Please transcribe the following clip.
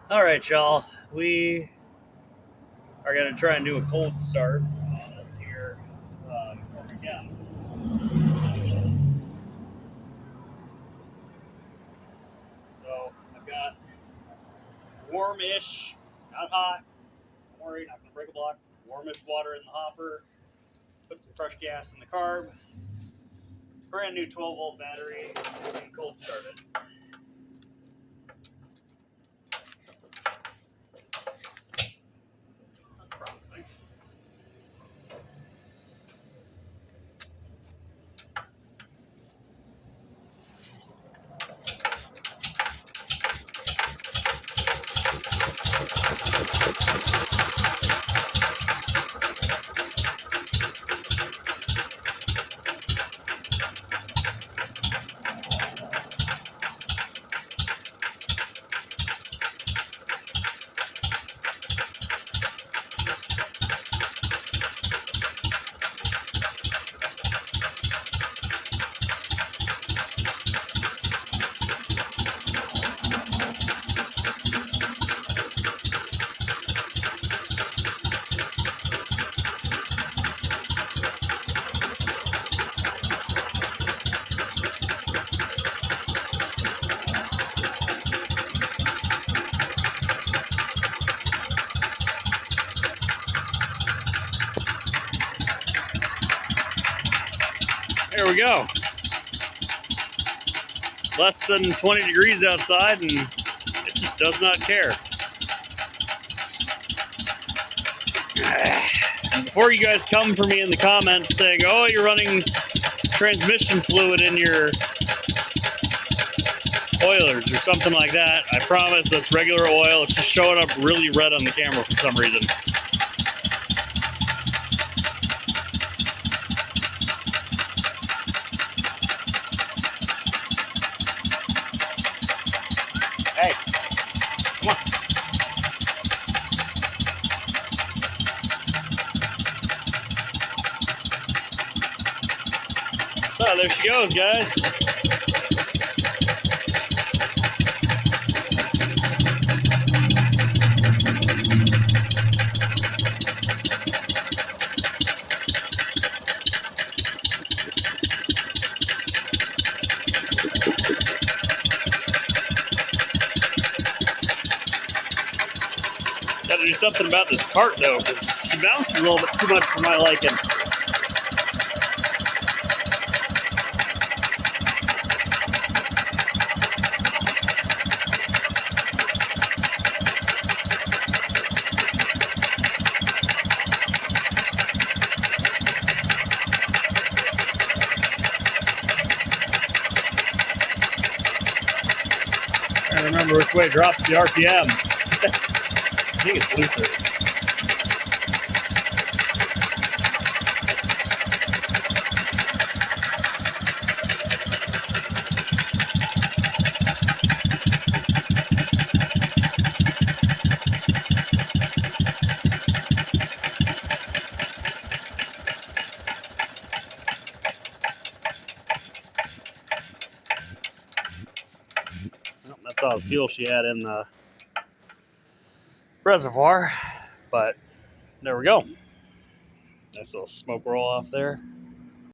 All right, y'all. We are going to try and do a cold start on this here McCormick M. So I've got warm-ish, not hot. Don't worry, not going to break a block. Warmish water in the hopper. Put some fresh gas in the carb. Brand new 12-volt battery. And cold start it. That's promising. There we go. Less than 20 degrees outside, and it just does not care. And before you guys come for me in the comments saying, oh, you're running transmission fluid in your oilers or something like that, I promise that's regular oil. It's just showing up really red on the camera for some reason. Hey, come on. So there she goes, guys. Got to do something about this cart though, because she bounces a little bit too much for my liking. I don't remember which way it drops the RPM. I think it's looser. Well, that's all the fuel she had in the reservoir, but there we go. Nice little smoke roll off there.